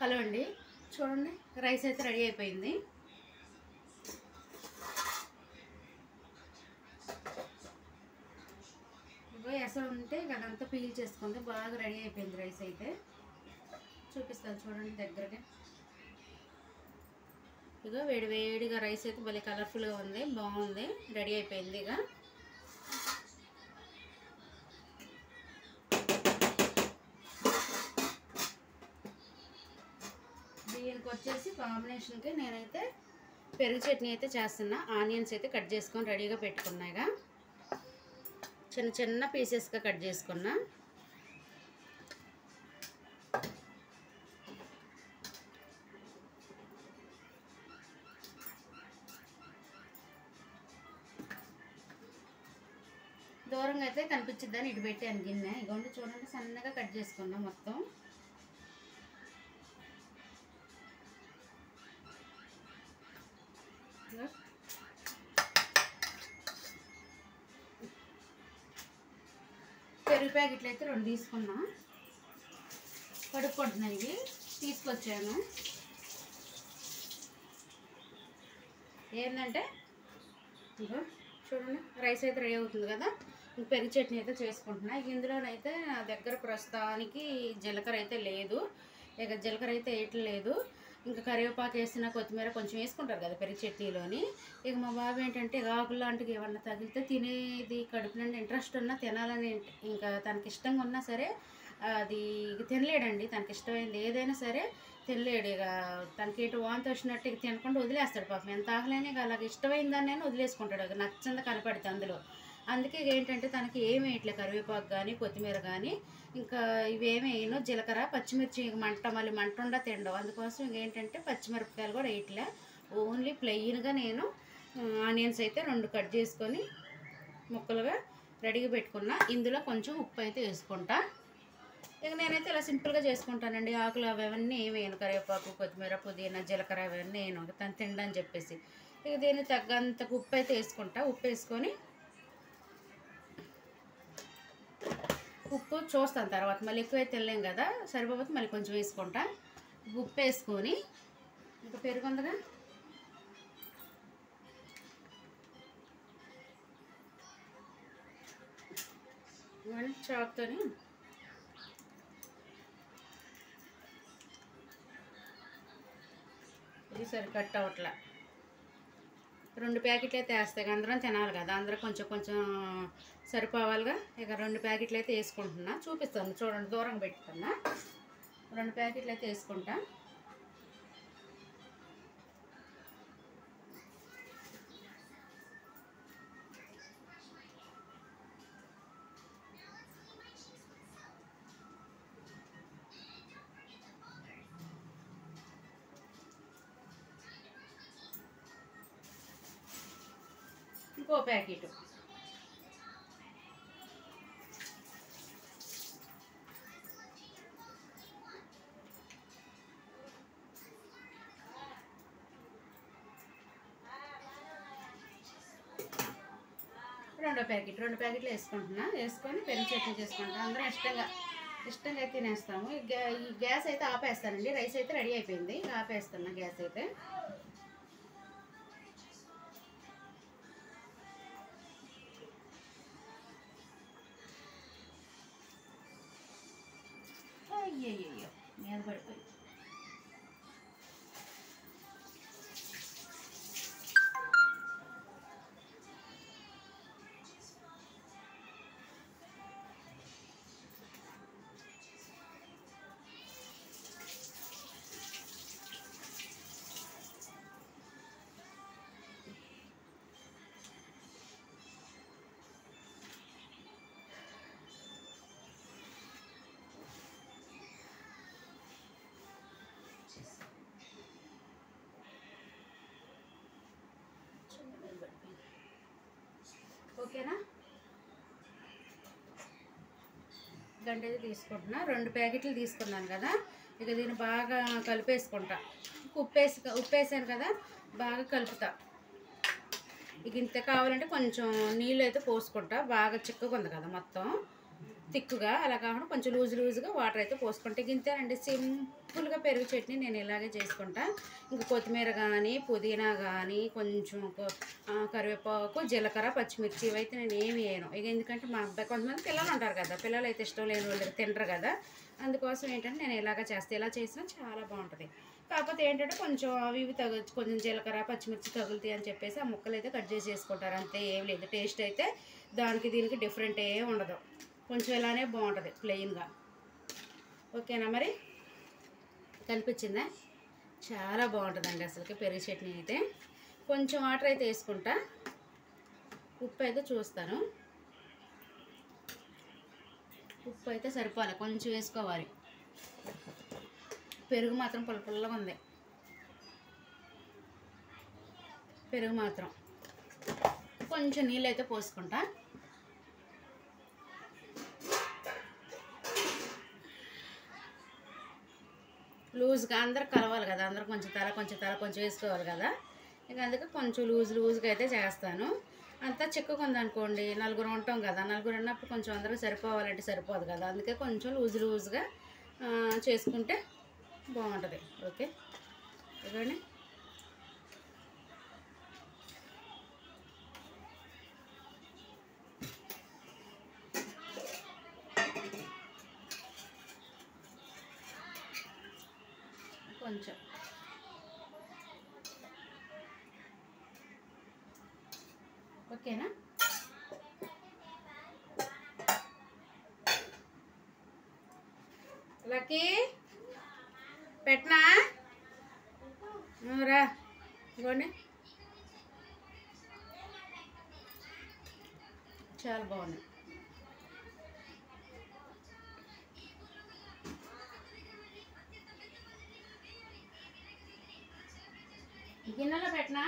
Hello అండి, చూడండి rice అయితే రెడీ అయిపోయింది. ఇగో ఎసరు ఉంటే అదంతా పీల్ చేసుకుంది, బాగా రెడీ అయిపోయింది. రైస్ అయితే చూపిస్తాను చూడండి దగ్గరగా. ఇగో వేడి వేడిగా రైస్ అయితే భలే కలర్ఫుల్గా ఉంది, బాగుంది, రెడీ అయిపోయింది. ఇక దీనికి వచ్చేసి కాంబినేషన్కి నేనైతే పెరుగు చట్నీ అయితే చేస్తున్నా. ఆనియన్స్ అయితే కట్ చేసుకొని రెడీగా పెట్టుకున్నాయిగా, చిన్న చిన్న పీసెస్గా కట్ చేసుకున్నా. దూరంగా అయితే కనిపించిద్దని ఇటు పెట్టాను గిన్నె. ఇగోండి చూడండి, సన్నగా కట్ చేసుకున్నా మొత్తం. పెరుగు ప్యాకెట్లు అయితే 2 తీసుకున్నా, కడుక్కుంటున్నా. ఇవి తీసుకొచ్చాను. ఏంటంటే ఇగో చూడండి, రైస్ అయితే రెడీ అవుతుంది కదా, పెరుగు చట్నీ అయితే చేసుకుంటున్నా. ఇందులోనైతే నా దగ్గర ప్రస్తుతానికి జీలకర్ర అయితే లేదు, ఇక జీలకర్ర అయితే వేయట్లేదు. ఇంకా కరివేపాకు వేసిన కొత్తిమీర కొంచెం వేసుకుంటారు కదా పెరుగు చట్నీలోని. ఇక మా బాబు ఏంటంటే ఆకులు లాంటివి ఏమన్నా తగిలితే తినేది, కడుపు నుండి ఇంట్రెస్ట్ ఉన్నా తినాలని, ఇంకా తనకి ఇష్టంగా ఉన్నా సరే అది తినలేడండి. తనకి ఇష్టమైంది ఏదైనా సరే తినలేడు. ఇక తనకి ఎటు వాంతి వచ్చినట్టు ఇక తినకుండా వదిలేస్తాడు పాపం. ఎంత ఆకలేని ఇక అలాగ ఇష్టమైన దాన్ని వదిలేసుకుంటాడు, ఇక నచ్చంది కనపడితే అందులో. అందుకే ఏంటంటే తనకి ఏమి వేయట్లే, కరివేపాకు కానీ కొత్తిమీర కానీ ఇంకా ఇవేమి వేయను. జీలకర్ర పచ్చిమిర్చి మళ్ళీ మంట ఉండా తిండవు, అందుకోసం ఇంకేంటంటే పచ్చిమిరపకాయలు కూడా వేయట్లే. ఓన్లీ ప్లెయిన్గా నేను ఆనియన్స్ అయితే 2 కట్ చేసుకొని ముక్కలుగా రెడీగా పెట్టుకున్నా. ఇందులో కొంచెం ఉప్పు అయితే వేసుకుంటా. ఇక నేనైతే ఇలా సింపుల్గా చేసుకుంటానండి. ఆకులు అవన్నీ ఏమి వేయను, కరివేపాకు కొత్తిమీర పుదీనా జీలకర్ర అవన్నీ వేయను, తను తిండని చెప్పేసి. ఇక దీన్ని తగ్గంత ఉప్పు అయితే వేసుకుంటా. ఉప్పు వేసుకొని ఉప్పు చూస్తాను తర్వాత, మళ్ళీ ఎక్కువైతే తినలేం కదా, సరిపోతే మళ్ళీ కొంచెం వేసుకుంటా. ఉప్పు వేసుకొని ఇంకా పెరుగు ఉందిగా, చాకుతోని ఇది సరి కట్ అవట్లా. 2 ప్యాకెట్లు అయితే వేస్తాయి, అందరం తినాలి కదా, అందరూ కొంచెం కొంచెం సరిపోవాలిగా. ఇక 2 ప్యాకెట్లు అయితే వేసుకుంటున్నా, చూపిస్తాను చూడండి, దూరంగా పెట్టుకున్నా. 2 ప్యాకెట్లు అయితే వేసుకుంటా. ఇంకో ప్యాకెట్, రెండో ప్యాకెట్, 2 ప్యాకెట్లు వేసుకుంటున్నా. వేసుకొని పెరుగు చట్నీ చేసుకుంటా. అందరం ఇష్టంగా అయితే తినేస్తాము. ఈ గ్యాస్ అయితే ఆపేస్తానండి. రైస్ అయితే రెడీ అయిపోయింది, ఆపేస్తున్నా గ్యాస్ అయితే. అయ్యయ్యో మీద పడిపోయి. ఓకేనా, గంట అయితే తీసుకుంటున్నా. 2 ప్యాకెట్లు తీసుకున్నాను కదా, ఇక దీన్ని బాగా కలిపేసుకుంటా. ఉప్పేసాను కదా, బాగా కలుపుతా. ఇక ఇంత కావాలంటే కొంచెం నీళ్ళు అయితే పోసుకుంటా, బాగా చిక్కగా ఉంది కదా మొత్తం. థిక్గా అలా కాకుండా కొంచెం లూజ్గా వాటర్ అయితే పోసుకుంటే గింతేనండి. సింపుల్గా పెరుగు చట్నీ నేను ఇలాగే చేసుకుంటా. ఇంకా కొత్తిమీర కానీ పుదీనా కానీ కొంచెం కరివేపాకు జీలకర్ర పచ్చిమిర్చి ఇవైతే నేను ఏమి వేయను. ఇక ఎందుకంటే మా అబ్బాయి కొంతమంది పిల్లలు ఉంటారు కదా, పిల్లలు అయితే ఇష్టం లేని వాళ్ళు తినరు కదా, అందుకోసం ఏంటంటే నేను ఇలాగ చేస్తే ఇలా చేసినా చాలా బాగుంటుంది. కాకపోతే ఏంటంటే కొంచెం అవి ఇవి కొంచెం జీలకర్ర పచ్చిమిర్చి తగులుతాయి అని చెప్పేసి ఆ ముక్కలు అయితే కట్ చేసి వేసుకుంటారు, అంతే. ఏం లేదు, టేస్ట్ అయితే దానికి దీనికి డిఫరెంట్ ఏం ఉండదు, కొంచెం ఇలానే బాగుంటుంది ప్లెయిన్గా. ఓకేనా మరి, కనిపించిందా? చాలా బాగుంటుందండి అసలుకి పెరుగు చట్నీ అయితే. కొంచెం వాటర్ అయితే వేసుకుంటా, ఉప్పు అయితే చూస్తాను, ఉప్పు అయితే సరిపోవాలి, కొంచెం వేసుకోవాలి. పెరుగు మాత్రం పుల్లగా ఉంది, పెరుగు మాత్రం. కొంచెం నీళ్ళు అయితే పోసుకుంటా. లూజ్గా అందరు కలవాలి కదా, అందరూ కొంచెం తల కొంచెం వేసుకోవాలి కదా, ఇక అందుకే కొంచెం లూజ్గా అయితే చేస్తాను. అంతా చిక్కగా ఉందనుకోండి, నలుగురు ఉంటాం కదా, నలుగురు ఉన్నప్పుడు కొంచెం అందరూ సరిపోవాలంటే సరిపోదు కదా, అందుకే కొంచెం లూజ్గా చేసుకుంటే బాగుంటుంది. ఓకే, ఇవ్వండి. కొంచెం ఓకేనా, లక్కీ పెట్టనా రా, ఇవ్వండి. చాలా బాగుంది. గిన్నెలో పెట్టనా?